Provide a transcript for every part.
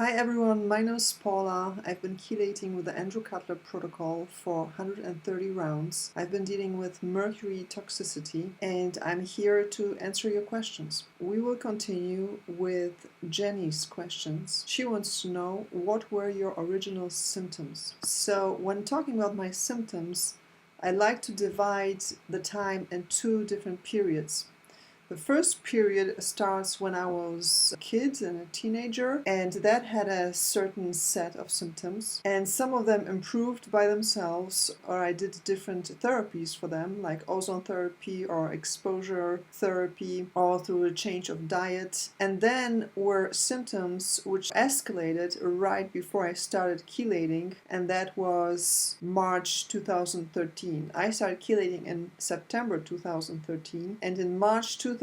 Hi everyone, my name is Paula. I've been chelating with the Andrew Cutler Protocol for 130 rounds. I've been dealing with mercury toxicity and I'm here to answer your questions. We will continue with Jenny's questions. She wants to know, what were your original symptoms? So when talking about my symptoms, I like to divide the time in two different periods. The first period starts when I was a kid and a teenager, and that had a certain set of symptoms. And some of them improved by themselves, or I did different therapies for them, like ozone therapy or exposure therapy, or through a change of diet. And then were symptoms which escalated right before I started chelating, and that was March 2013. I started chelating in September 2013, and in March 2013,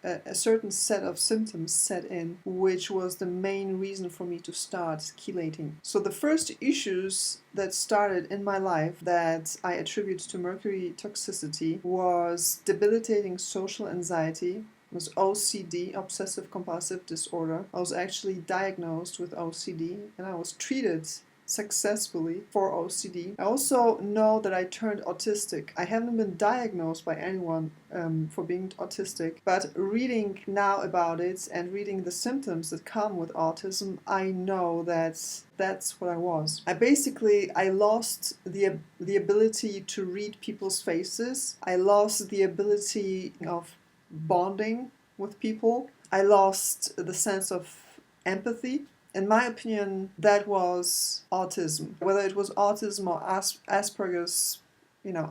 a certain set of symptoms set in, which was the main reason for me to start chelating. So the first issues that started in my life that I attribute to mercury toxicity was debilitating social anxiety, was OCD, obsessive compulsive disorder. I was actually diagnosed with OCD and I was treated successfully for OCD. I also know that I turned autistic. I haven't been diagnosed by anyone for being autistic, but reading now about it and reading the symptoms that come with autism, I know that that's what I was. I lost the ability to read people's faces. I lost the ability of bonding with people. I lost the sense of empathy. In my opinion, that was autism. Whether it was autism or Asperger's,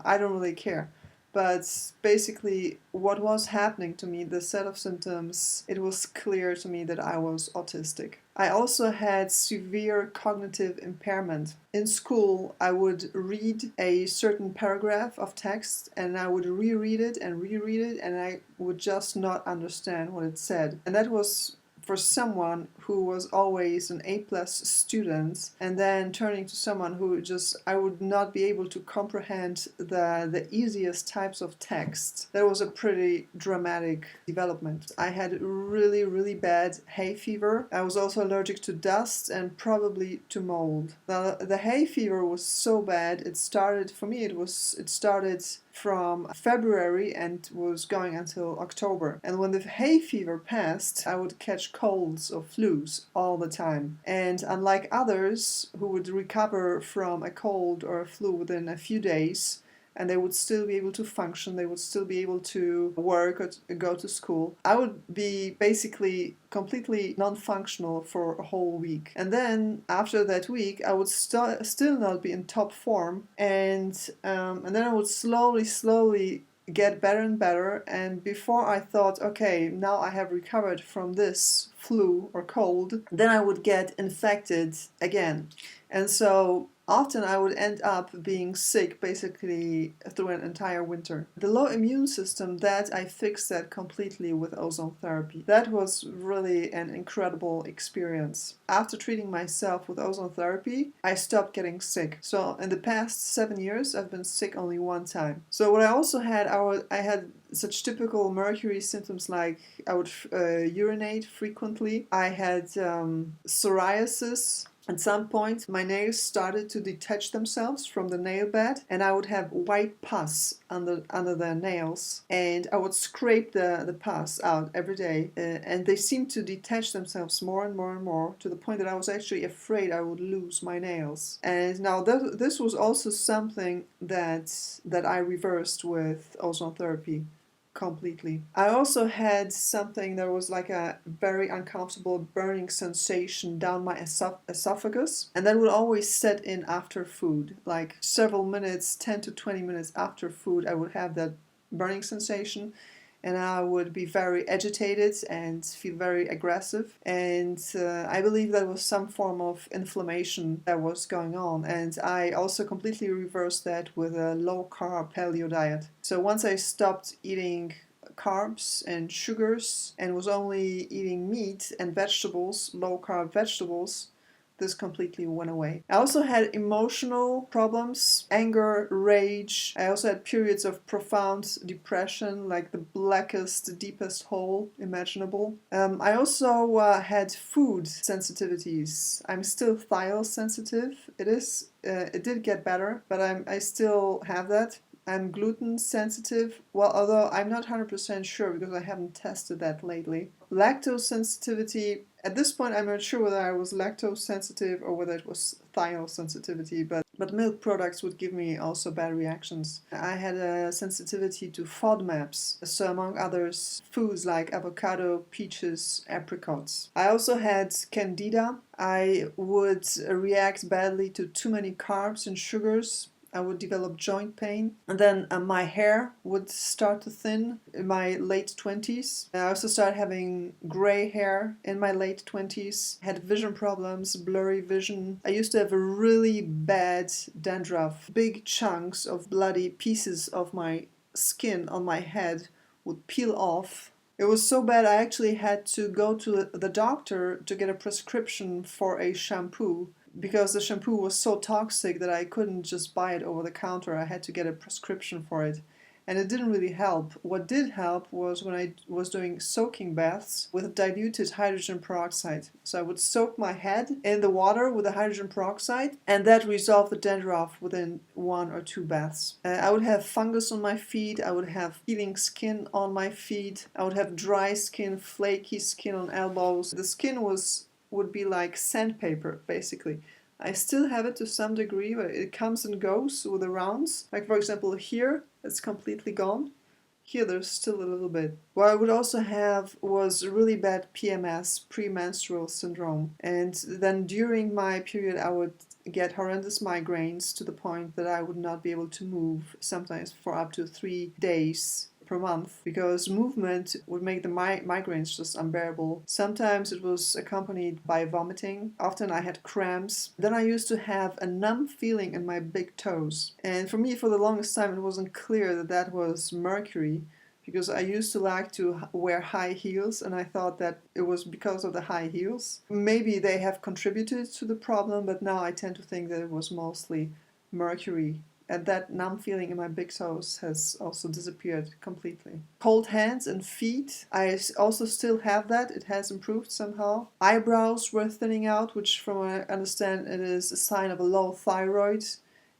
I don't really care. But basically, what was happening to me, the set of symptoms, it was clear to me that I was autistic. I also had severe cognitive impairment. In school, I would read a certain paragraph of text and I would reread it, and I would just not understand what it said. And that was for someone who was always an A+ student, and then turning to someone who I would not be able to comprehend the easiest types of text. That was a pretty dramatic development. I had really, really bad hay fever. I was also allergic to dust and probably to mold. Now, the hay fever was so bad, it started from February and was going until October. And when the hay fever passed, I would catch colds or flus all the time. And unlike others who would recover from a cold or a flu within a few days, and they would still be able to function, they would still be able to work or to go to school, I would be basically completely non-functional for a whole week. And then after that week, I would still not be in top form, and then I would slowly get better and better. And before I thought, okay, now I have recovered from this flu or cold, then I would get infected again. And so often I would end up being sick basically through an entire winter. The low immune system, that I fixed that completely with ozone therapy. That was really an incredible experience. After treating myself with ozone therapy, I stopped getting sick. So in the past 7 years, I've been sick only one time. So what I also had, I had such typical mercury symptoms, like I would urinate frequently. I had psoriasis. At some point, my nails started to detach themselves from the nail bed, and I would have white pus under the nails, and I would scrape the pus out every day, and they seemed to detach themselves more and more and more, to the point that I was actually afraid I would lose my nails. And now this was also something that I reversed with ozone therapy completely. I also had something that was like a very uncomfortable burning sensation down my esophagus, and that would always set in after food. Like several minutes, 10 to 20 minutes after food, I would have that burning sensation, and I would be very agitated and feel very aggressive. And I believe that was some form of inflammation that was going on. And I also completely reversed that with a low-carb paleo diet. So once I stopped eating carbs and sugars and was only eating meat and vegetables, low-carb vegetables, this completely went away. I also had emotional problems, anger, rage. I also had periods of profound depression, like the blackest, deepest hole imaginable. I also had food sensitivities. I'm still thiol sensitive. It did get better, but I still have that. I'm gluten sensitive, well, although I'm not 100% sure because I haven't tested that lately. Lactose sensitivity, at this point I'm not sure whether I was lactose sensitive or whether it was thiol sensitivity, but milk products would give me also bad reactions. I had a sensitivity to FODMAPs, so among others, foods like avocado, peaches, apricots. I also had candida. I would react badly to too many carbs and sugars. I would develop joint pain, and then my hair would start to thin in my late 20s. I also started having gray hair in my late 20s, had vision problems, blurry vision. I used to have a really bad dandruff. Big chunks of bloody pieces of my skin on my head would peel off. It was so bad I actually had to go to the doctor to get a prescription for a shampoo, because the shampoo was so toxic that I couldn't just buy it over the counter. I had to get a prescription for it. And it didn't really help. What did help was when I was doing soaking baths with diluted hydrogen peroxide. So I would soak my head in the water with the hydrogen peroxide, and that resolved the dandruff within 1 or 2 baths. I would have fungus on my feet. I would have peeling skin on my feet. I would have dry skin, flaky skin on elbows. The skin would be like sandpaper, basically. I still have it to some degree, but it comes and goes with the rounds. Like, for example, here, it's completely gone. Here, there's still a little bit. What I would also have was really bad PMS, premenstrual syndrome. And then during my period, I would get horrendous migraines to the point that I would not be able to move, sometimes for up to 3 days per month, because movement would make the migraines just unbearable. Sometimes it was accompanied by vomiting. Often I had cramps. Then I used to have a numb feeling in my big toes. And for me, for the longest time, it wasn't clear that that was mercury, because I used to like to wear high heels, and I thought that it was because of the high heels. Maybe they have contributed to the problem, but now I tend to think that it was mostly mercury. And that numb feeling in my big toes has also disappeared completely. Cold hands and feet, I also still have that. It has improved somehow. Eyebrows were thinning out, which from what I understand it is a sign of a low thyroid.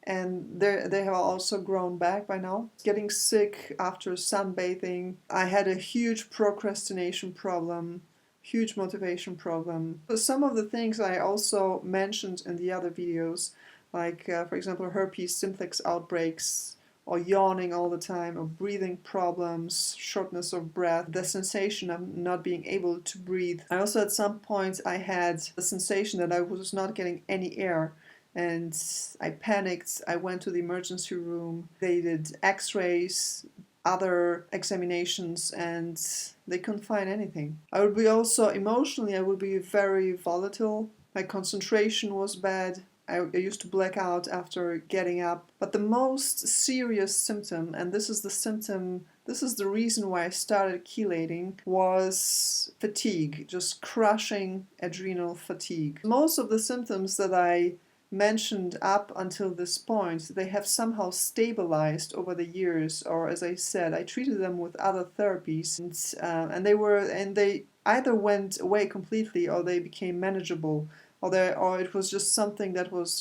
And they have also grown back by now. Getting sick after sunbathing. I had a huge procrastination problem, huge motivation problem. So some of the things I also mentioned in the other videos, like for example herpes simplex outbreaks, or yawning all the time, or breathing problems, shortness of breath, the sensation of not being able to breathe. I also at some point I had the sensation that I was not getting any air, and I panicked. I went to the emergency room. They did x-rays, other examinations, and they couldn't find anything. I would be also emotionally, I would be very volatile. My concentration was bad. I used to black out after getting up. But the most serious symptom, and this is the reason why I started chelating, was fatigue, just crushing adrenal fatigue. Most of the symptoms that I mentioned up until this point, they have somehow stabilized over the years, or as I said, I treated them with other therapies, and they either went away completely or they became manageable. Or it was just something that was,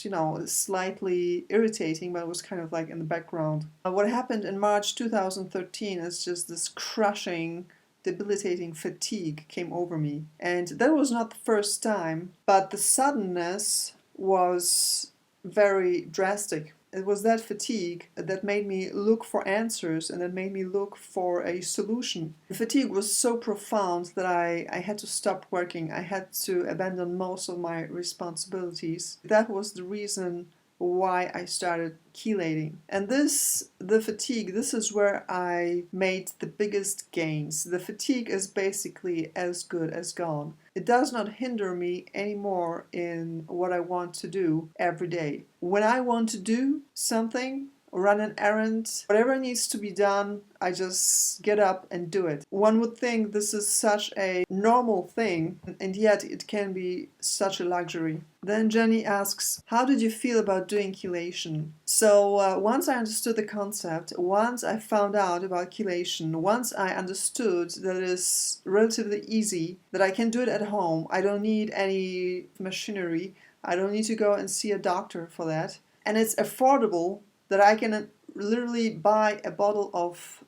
slightly irritating, but it was kind of like in the background. What happened in March 2013 is just this crushing, debilitating fatigue came over me. And that was not the first time, but the suddenness was very drastic. It was that fatigue that made me look for answers and that made me look for a solution. The fatigue was so profound that I had to stop working. I had to abandon most of my responsibilities. That was the reason why I started chelating. And the fatigue, this is where I made the biggest gains. The fatigue is basically as good as gone. It does not hinder me anymore in what I want to do every day. When I want to do something, run an errand, whatever needs to be done, I just get up and do it. One would think this is such a normal thing, and yet it can be such a luxury. Then Jenny asks, how did you feel about doing chelation? So once I understood the concept, once I found out about chelation, once I understood that it is relatively easy, that I can do it at home, I don't need any machinery, I don't need to go and see a doctor for that, and it's affordable, that I can literally buy a bottle of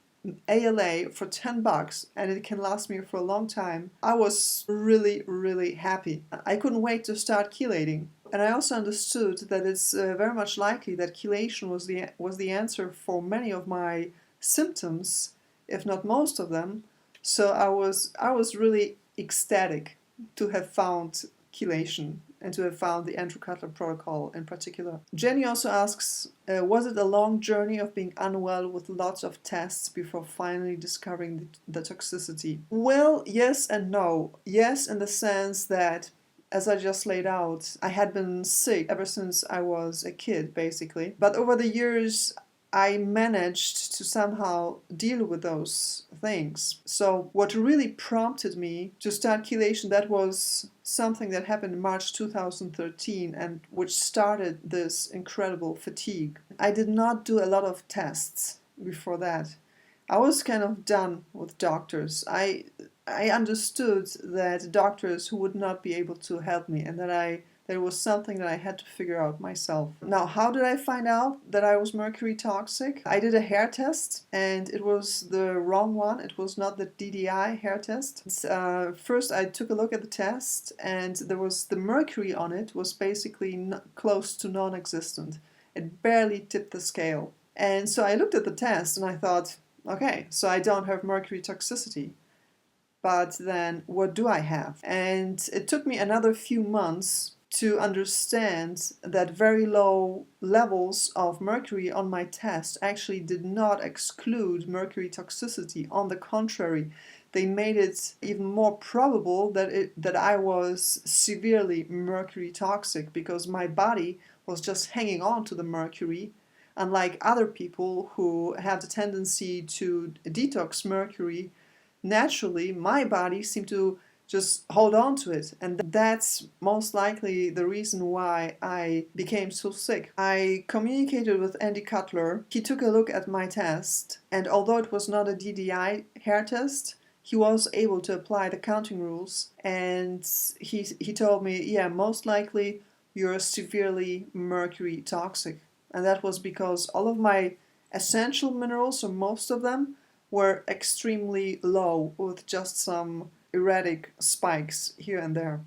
ALA for $10 and it can last me for a long time, I was really, really happy. I couldn't wait to start chelating. And I also understood that it's very much likely that chelation was the answer for many of my symptoms, if not most of them. So I was really ecstatic to have found chelation and to have found the Andrew Cutler Protocol in particular. Jenny also asks, was it a long journey of being unwell with lots of tests before finally discovering the toxicity? Well, yes and no. Yes, in the sense that, as I just laid out, I had been sick ever since I was a kid, basically. But over the years, I managed to somehow deal with those things. So what really prompted me to start chelation, that was something that happened in March 2013 and which started this incredible fatigue. I did not do a lot of tests before that. I was kind of done with doctors. I understood that doctors who would not be able to help me, and that there was something that I had to figure out myself. Now, how did I find out that I was mercury toxic? I did a hair test and it was the wrong one. It was not the DDI hair test. First, I took a look at the test and there was the mercury on it was basically close to non-existent. It barely tipped the scale. And so I looked at the test and I thought, okay, so I don't have mercury toxicity. But then what do I have? And it took me another few months to understand that very low levels of mercury on my test actually did not exclude mercury toxicity. On the contrary, they made it even more probable that I was severely mercury toxic, because my body was just hanging on to the mercury. Unlike other people who have the tendency to detox mercury naturally, my body seemed to just hold on to it. And that's most likely the reason why I became so sick. I communicated with Andy Cutler. He took a look at my test, and although it was not a DDI hair test, he was able to apply the counting rules, and he told me, yeah, most likely you're severely mercury toxic. And that was because all of my essential minerals, or most of them, were extremely low with just some erratic spikes here and there.